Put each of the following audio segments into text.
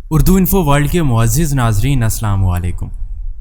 Urdu info world کے معزز ناظرین السلام علیکم۔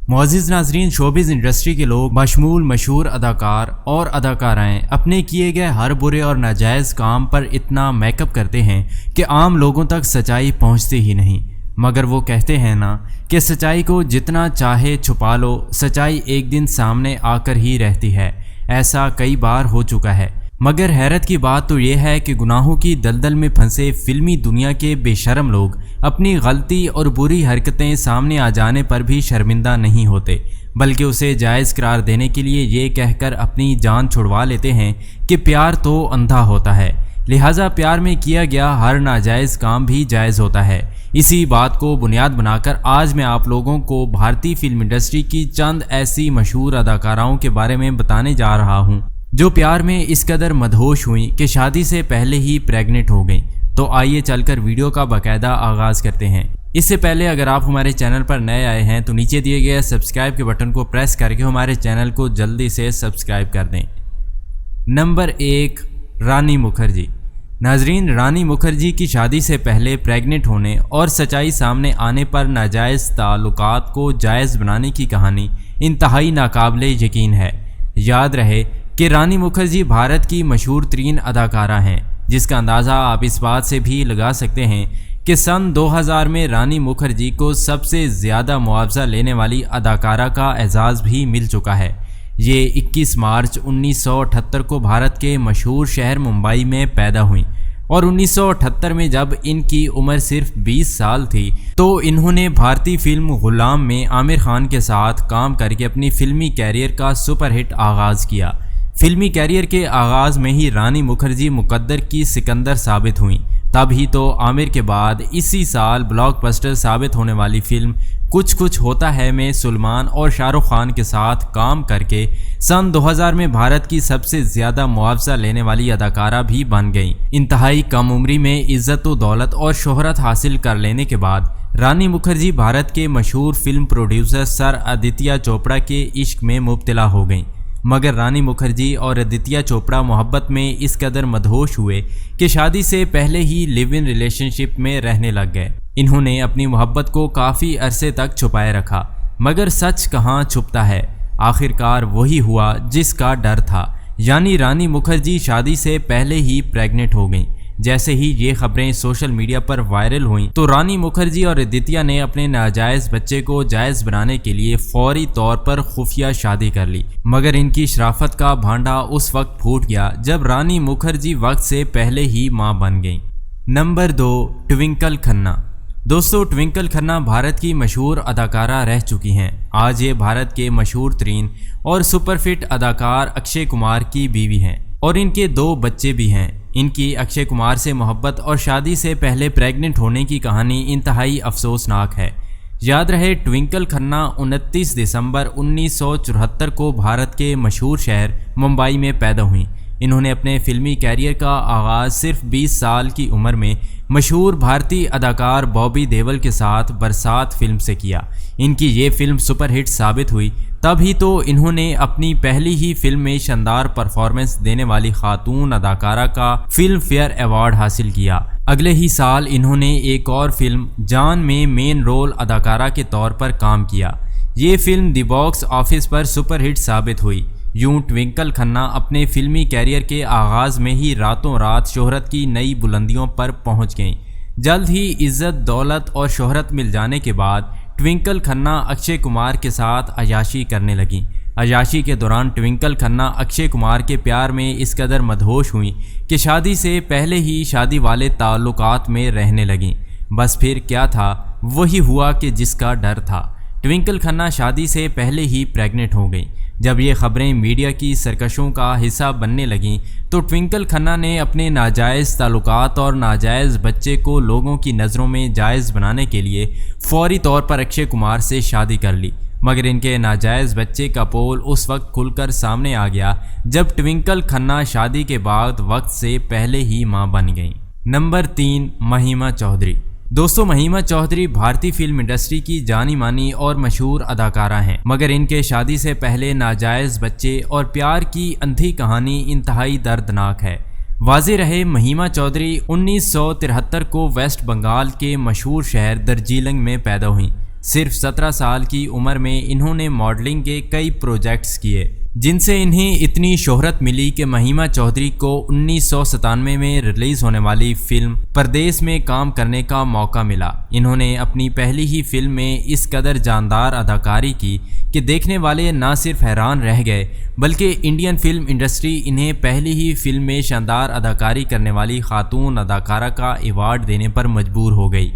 معزز ناظرین، شوبز انڈسٹری کے لوگ بشمول مشہور اداکار اور اداکارائیں اپنے کیے گئے ہر برے اور ناجائز کام پر اتنا میک اپ کرتے ہیں کہ عام لوگوں تک سچائی پہنچتی ہی نہیں، مگر وہ کہتے ہیں نا کہ سچائی کو جتنا چاہے چھپا لو، سچائی ایک دن سامنے آ کر ہی رہتی ہے۔ ایسا کئی بار ہو چکا ہے، مگر حیرت کی بات تو یہ ہے کہ گناہوں کی دلدل میں پھنسے فلمی دنیا کے بے شرم لوگ اپنی غلطی اور بری حرکتیں سامنے آ جانے پر بھی شرمندہ نہیں ہوتے، بلکہ اسے جائز قرار دینے کے لیے یہ کہہ کر اپنی جان چھڑوا لیتے ہیں کہ پیار تو اندھا ہوتا ہے، لہٰذا پیار میں کیا گیا ہر ناجائز کام بھی جائز ہوتا ہے۔ اسی بات کو بنیاد بنا کر آج میں آپ لوگوں کو بھارتی فلم انڈسٹری کی چند ایسی مشہور اداکاراؤں کے بارے میں بتانے جا رہا ہوں جو پیار میں اس قدر مدہوش ہوئیں کہ شادی سے پہلے ہی پریگننٹ ہو گئیں۔ تو آئیے چل کر ویڈیو کا باقاعدہ آغاز کرتے ہیں۔ اس سے پہلے اگر آپ ہمارے چینل پر نئے آئے ہیں تو نیچے دیے گئے سبسکرائب کے بٹن کو پریس کر کے ہمارے چینل کو جلدی سے سبسکرائب کر دیں۔ نمبر 1، رانی مکھرجی۔ ناظرین، رانی مکھرجی کی شادی سے پہلے پریگننٹ ہونے اور سچائی سامنے آنے پر ناجائز تعلقات کو جائز بنانے کی کہانی انتہائی ناقابل یقین ہے۔ یاد رہے کہ رانی مکھرجی بھارت کی مشہور ترین اداکارہ ہیں، جس کا اندازہ آپ اس بات سے بھی لگا سکتے ہیں کہ سن 2000 میں رانی مکھرجی کو سب سے زیادہ معاوضہ لینے والی اداکارہ کا اعزاز بھی مل چکا ہے۔ یہ 21 مارچ 1978 کو بھارت کے مشہور شہر ممبئی میں پیدا ہوئیں، اور 1978 میں جب ان کی عمر صرف 20 سال تھی تو انہوں نے بھارتی فلم غلام میں عامر خان کے ساتھ کام کر کے اپنی فلمی کیریئر کا سپر ہٹ آغاز کیا۔ فلمی کیریئر کے آغاز میں ہی رانی مکھرجی مقدر کی سکندر ثابت ہوئیں، تب ہی تو عامر کے بعد اسی سال بلاک بسٹر ثابت ہونے والی فلم کچھ کچھ ہوتا ہے میں سلمان اور شاہ رخ خان کے ساتھ کام کر کے سن 2000 میں بھارت کی سب سے زیادہ معاوضہ لینے والی اداکارہ بھی بن گئیں۔ انتہائی کم عمری میں عزت و دولت اور شہرت حاصل کر لینے کے بعد رانی مکھرجی بھارت کے مشہور فلم پروڈیوسر سر آدتیہ چوپڑا کے عشق میں مبتلا ہو گئیں، مگر رانی مکھرجی اور آدتیہ چوپڑا محبت میں اس قدر مدہوش ہوئے کہ شادی سے پہلے ہی لیو ان ریلیشن شپ میں رہنے لگ گئے۔ انہوں نے اپنی محبت کو کافی عرصے تک چھپائے رکھا، مگر سچ کہاں چھپتا ہے، آخرکار وہی ہوا جس کا ڈر تھا، یعنی رانی مکھرجی شادی سے پہلے ہی پریگننٹ ہو گئیں۔ جیسے ہی یہ خبریں سوشل میڈیا پر وائرل ہوئیں تو رانی مکھرجی اور آدتیہ نے اپنے ناجائز بچے کو جائز بنانے کے لیے فوری طور پر خفیہ شادی کر لی، مگر ان کی شرافت کا بھانڈا اس وقت پھوٹ گیا جب رانی مکھرجی وقت سے پہلے ہی ماں بن گئیں۔ Number 2، twinkle Khanna. دوستو، ٹوئنکل کھنہ بھارت کی مشہور اداکارہ رہ چکی ہیں۔ آج یہ بھارت کے مشہور ترین اور سپر فٹ اداکار اکشے کمار کی بیوی ہیں، اور ان کے 2 بچے بھی ہیں۔ ان کی اکشے کمار سے محبت اور شادی سے پہلے پریگننٹ ہونے کی کہانی انتہائی افسوسناک ہے۔ یاد رہے، ٹوئنکل کھنہ 29 دسمبر 1974 کو بھارت کے مشہور شہر ممبئی میں پیدا ہوئیں۔ انہوں نے اپنے فلمی کیریئر کا آغاز صرف 20 سال کی عمر میں مشہور بھارتی اداکار بابی دیول کے ساتھ برسات فلم سے کیا۔ ان کی یہ فلم سپر ہٹ ثابت ہوئی، تب ہی تو انہوں نے اپنی پہلی ہی فلم میں شاندار پرفارمنس دینے والی خاتون اداکارہ کا فلم فیئر ایوارڈ حاصل کیا۔ اگلے ہی سال انہوں نے ایک اور فلم جان میں مین رول اداکارہ کے طور پر کام کیا۔ یہ فلم دی باکس آفس پر سپر ہٹ ثابت ہوئی۔ یوں ٹوئنکل کھنہ اپنے فلمی کیریئر کے آغاز میں ہی راتوں رات شہرت کی نئی بلندیوں پر پہنچ گئیں۔ جلد ہی عزت، دولت اور شہرت مل جانے کے بعد ٹوئنکل کھنہ اکشے کمار کے ساتھ عیاشی کرنے لگیں۔ عیاشی کے دوران ٹوئنکل کھنہ اکشے کمار کے پیار میں اس قدر مدہوش ہوئیں کہ شادی سے پہلے ہی شادی والے تعلقات میں رہنے لگیں۔ بس پھر کیا تھا، وہی ہوا کہ جس کا ڈر تھا۔ ٹوئنکل کھنہ شادی سے پہلے ہی پریگننٹ ہو گئیں۔ جب یہ خبریں میڈیا کی سرکشوں کا حصہ بننے لگیں تو ٹوئنکل کھنہ نے اپنے ناجائز تعلقات اور ناجائز بچے کو لوگوں کی نظروں میں جائز بنانے کے لیے فوری طور پر اکشے کمار سے شادی کر لی، مگر ان کے ناجائز بچے کا پول اس وقت کھل کر سامنے آ گیا جب ٹوئنکل کھنہ شادی کے بعد وقت سے پہلے ہی ماں بن گئیں۔ نمبر 3، مہیما چودھری۔ دوستو، مہیما چودھری بھارتی فلم انڈسٹری کی جانی مانی اور مشہور اداکارہ ہیں، مگر ان کے شادی سے پہلے ناجائز بچے اور پیار کی اندھی کہانی انتہائی دردناک ہے۔ واضح رہے مہیما چودھری 1973 کو ویسٹ بنگال کے مشہور شہر دارجلنگ میں پیدا ہوئیں۔ صرف 17 سال کی عمر میں انہوں نے ماڈلنگ کے کئی پروجیکٹس کیے جن سے انہیں اتنی شہرت ملی کہ مہیما چودھری کو 1997 میں ریلیز ہونے والی فلم پردیس میں کام کرنے کا موقع ملا۔ انہوں نے اپنی پہلی ہی فلم میں اس قدر جاندار اداکاری کی کہ دیکھنے والے نہ صرف حیران رہ گئے بلکہ انڈین فلم انڈسٹری انہیں پہلی ہی فلم میں شاندار اداکاری کرنے والی خاتون اداکارہ کا ایوارڈ دینے پر مجبور ہو گئی۔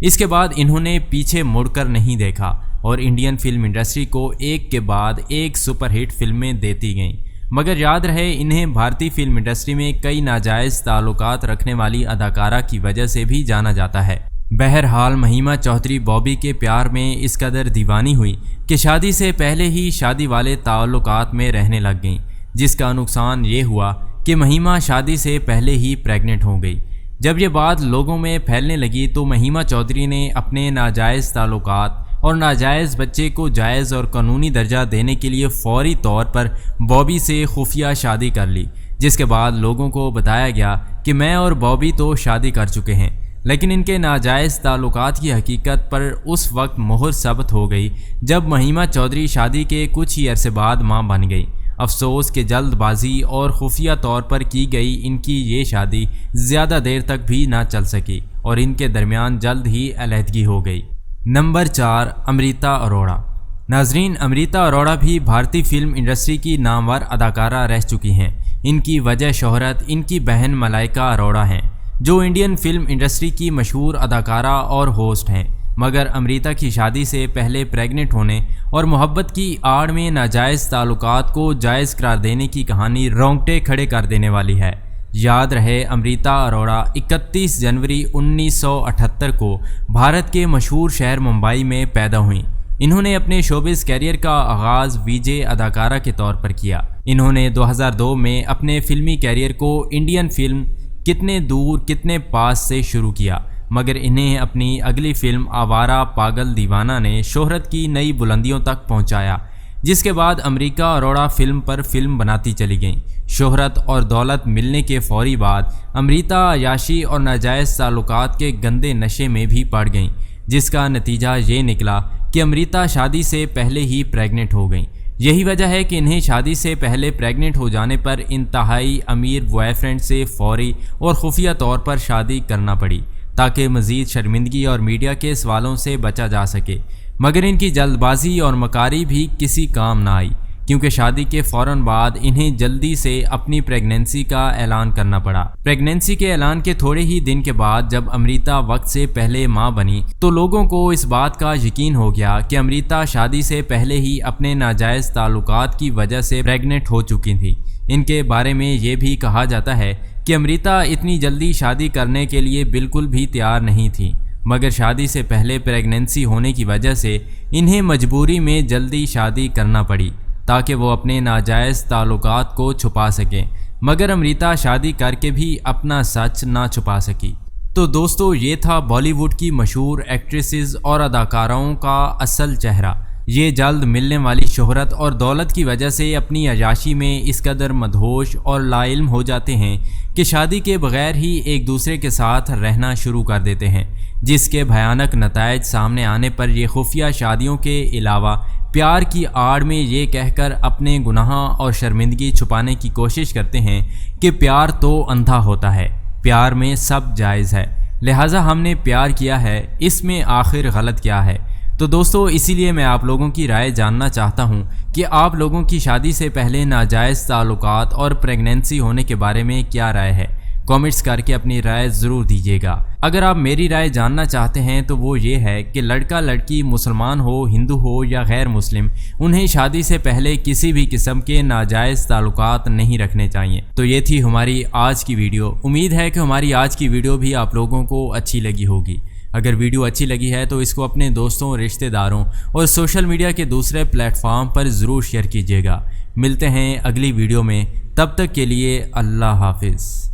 اس کے بعد انہوں نے پیچھے مڑ کر نہیں دیکھا اور انڈین فلم انڈسٹری کو ایک کے بعد ایک سپر ہٹ فلمیں دیتی گئیں، مگر یاد رہے انہیں بھارتی فلم انڈسٹری میں کئی ناجائز تعلقات رکھنے والی اداکارہ کی وجہ سے بھی جانا جاتا ہے۔ بہرحال مہیما چودھری بابی کے پیار میں اس قدر دیوانی ہوئی کہ شادی سے پہلے ہی شادی والے تعلقات میں رہنے لگ گئیں، جس کا نقصان یہ ہوا کہ مہیما شادی سے پہلے ہی پریگننٹ ہو گئی۔ جب یہ بات لوگوں میں پھیلنے لگی تو مہیما چودھری نے اپنے ناجائز تعلقات اور ناجائز بچے کو جائز اور قانونی درجہ دینے کے لیے فوری طور پر بابی سے خفیہ شادی کر لی، جس کے بعد لوگوں کو بتایا گیا کہ میں اور بابی تو شادی کر چکے ہیں، لیکن ان کے ناجائز تعلقات کی حقیقت پر اس وقت مہر ثبت ہو گئی جب مہیما چودھری شادی کے کچھ ہی عرصے بعد ماں بن گئی۔ افسوس کہ جلد بازی اور خفیہ طور پر کی گئی ان کی یہ شادی زیادہ دیر تک بھی نہ چل سکی اور ان کے درمیان جلد ہی علیحدگی ہو گئی۔ نمبر 4، امریتا اروڑا۔ ناظرین، امریتا اروڑا بھی بھارتی فلم انڈسٹری کی نامور اداکارہ رہ چکی ہیں۔ ان کی وجہ شہرت ان کی بہن ملائکہ اروڑا ہیں، جو انڈین فلم انڈسٹری کی مشہور اداکارہ اور ہوسٹ ہیں، مگر امریتا کی شادی سے پہلے پریگننٹ ہونے اور محبت کی آڑ میں ناجائز تعلقات کو جائز قرار دینے کی کہانی رونگٹے کھڑے کر دینے والی ہے۔ یاد رہے امریتا اروڑا 31 جنوری 1978 کو بھارت کے مشہور شہر ممبئی میں پیدا ہوئیں۔ انہوں نے اپنے شوبز کیریئر کا آغاز وی جے اداکارہ کے طور پر کیا۔ انہوں نے 2002 میں اپنے فلمی کیریئر کو انڈین فلم کتنے دور کتنے پاس سے شروع کیا، مگر انہیں اپنی اگلی فلم آوارہ پاگل دیوانہ نے شہرت کی نئی بلندیوں تک پہنچایا، جس کے بعد امریتا اروڑا فلم پر فلم بناتی چلی گئیں۔ شہرت اور دولت ملنے کے فوری بعد امریتا عیاشی اور ناجائز تعلقات کے گندے نشے میں بھی پڑ گئیں، جس کا نتیجہ یہ نکلا کہ امریتا شادی سے پہلے ہی پریگننٹ ہو گئیں۔ یہی وجہ ہے کہ انہیں شادی سے پہلے پریگننٹ ہو جانے پر انتہائی امیر بوائے فرینڈ سے فوری اور خفیہ طور پر شادی کرنا پڑی تاکہ مزید شرمندگی اور میڈیا کے سوالوں سے بچا جا سکے، مگر ان کی جلد بازی اور مکاری بھی کسی کام نہ آئی، کیونکہ شادی کے فوراً بعد انہیں جلدی سے اپنی پریگننسی کا اعلان کرنا پڑا۔ پریگننسی کے اعلان کے تھوڑے ہی دن کے بعد جب امریتا وقت سے پہلے ماں بنی تو لوگوں کو اس بات کا یقین ہو گیا کہ امریتا شادی سے پہلے ہی اپنے ناجائز تعلقات کی وجہ سے پریگننٹ ہو چکی تھی۔ ان کے بارے میں یہ بھی کہا جاتا ہے کہ امریتا اتنی جلدی شادی کرنے کے لیے بالکل بھی تیار نہیں تھی، مگر شادی سے پہلے پریگننسی ہونے کی وجہ سے انہیں مجبوری میں جلدی شادی کرنا پڑی تاکہ وہ اپنے ناجائز تعلقات کو چھپا سکیں، مگر امریتا شادی کر کے بھی اپنا سچ نہ چھپا سکی۔ تو دوستو، یہ تھا بالی ووڈ کی مشہور ایکٹریسز اور اداکاراؤں کا اصل چہرہ۔ یہ جلد ملنے والی شہرت اور دولت کی وجہ سے اپنی عیاشی میں اس قدر مدہوش اور لا علم ہو جاتے ہیں کہ شادی کے بغیر ہی ایک دوسرے کے ساتھ رہنا شروع کر دیتے ہیں، جس کے بھیانک نتائج سامنے آنے پر یہ خفیہ شادیوں کے علاوہ پیار کی آڑ میں یہ کہہ کر اپنے گناہ اور شرمندگی چھپانے کی کوشش کرتے ہیں کہ پیار تو اندھا ہوتا ہے، پیار میں سب جائز ہے، لہٰذا ہم نے پیار کیا ہے، اس میں آخر غلط کیا ہے۔ تو دوستو، اسی لیے میں آپ لوگوں کی رائے جاننا چاہتا ہوں کہ آپ لوگوں کی شادی سے پہلے ناجائز تعلقات اور پریگننسی ہونے کے بارے میں کیا رائے ہے؟ کامنٹس کر کے اپنی رائے ضرور دیجیے گا۔ اگر آپ میری رائے جاننا چاہتے ہیں تو وہ یہ ہے کہ لڑکا لڑکی مسلمان ہو، ہندو ہو یا غیر مسلم، انہیں شادی سے پہلے کسی بھی قسم کے ناجائز تعلقات نہیں رکھنے چاہیے۔ تو یہ تھی ہماری آج کی ویڈیو۔ امید ہے کہ ہماری آج کی ویڈیو بھی آپ لوگوں کو اچھی لگی ہوگی۔ اگر ویڈیو اچھی لگی ہے تو اس کو اپنے دوستوں، رشتہ داروں اور سوشل میڈیا کے دوسرے پلیٹ فارم پر ضرور شیئر کیجیے گا۔ ملتے ہیں اگلی ویڈیو میں، تب تک کے لیے اللہ حافظ۔